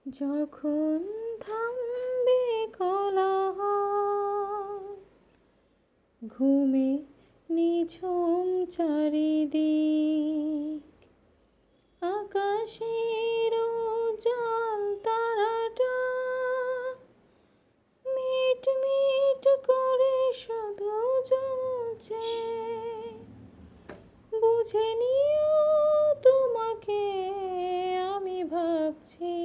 যখন থামবে কোলাহল, ঘুমে নিঝুম চারিদিক, আকাশের উজ্জ্বল তারাটা মিট মিট করে শুধু জ্বলছে। বুঝে নিও তোমাকে আমি ভাবছি,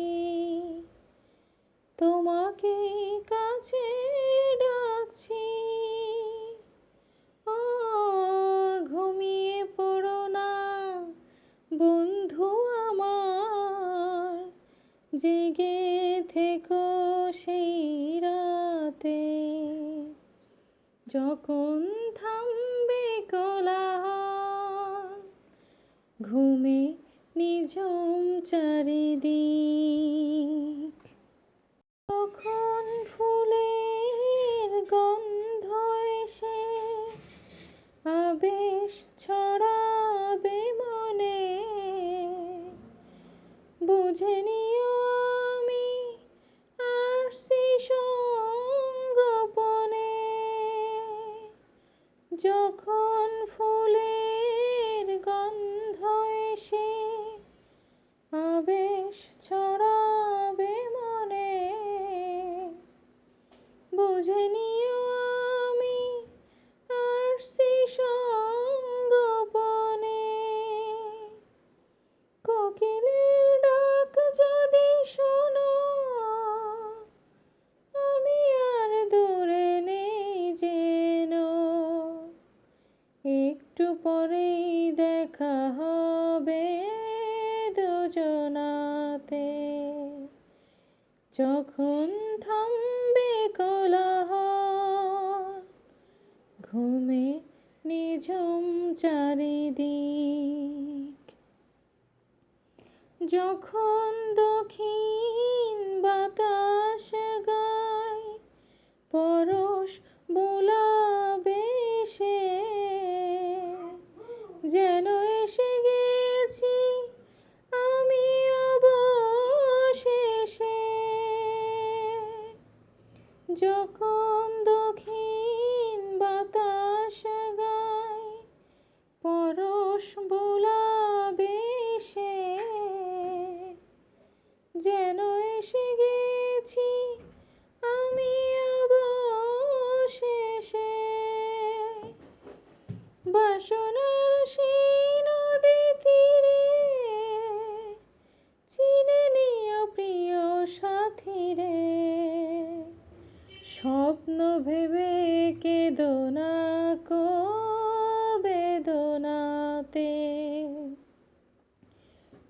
তোমাকে কাছে ডাকছি। ও ঘুমিয়ে পড়ো না বন্ধু আমার, জেগে থেকো সেই রাতে। যখন থামবে কোলাহল, ঘুমে নিঝুম চারিদিক, তখন ফুলের গন্ধ এসে আবেশ ছড়াবে মনে। বুঝে নিও আমি আসছি সঙ্গোপনে। যখন ফুলের গন্ধ এসে আবেশ ছড়াবে মনে, বুঝে নিও আমি আসছি সঙ্গোপনে। কোকিলের ডাক যদি শোনো, আমি আর দূরে নেই যেন। একটু পরেই দেখা হবে দুজনাতে। যখন থামবে কোলাহল, ঘুমে নিঝুম চারিদিক, যখন দক্ষিণ বাতাস গায় পরশ বোলাবে সে, যেন এসে গেছি আমি অবশেষে। যখন দক্ষিণ বাতাস গায় পরশ বোলাবে সে, যেন এসে গেছি আমি অবশেষে। বাসনার সেই নদী তীরে চিনে নিও প্রিয় সাথী রে। স্বপ্ন ভেবে কেঁদো না কো বেদনাতে।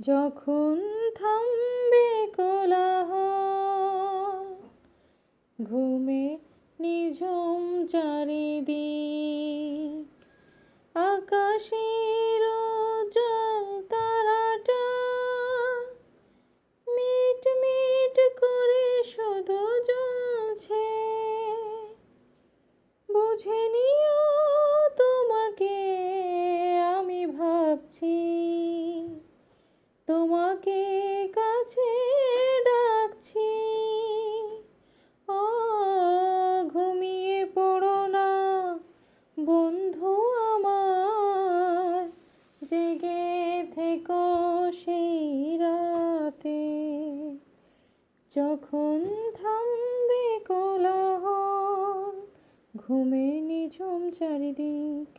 যখন থামবে কোলাহল, ঘুমে নিঝুম চারিদিক, আকাশের উজ্জ্বল তারাটা মিট মিট করে শুধু জ্বলছে। বুঝে নিও তোমাকে আমি ভাবছি, তোমাকে কাছে ডাকছি। ও ঘুমিয়ে পড়ো না বন্ধু আমার, জেগে থেকো সেই রাতে। যখন থামবে কোলাহল, ঘুমে নিঝুম চারিদিক।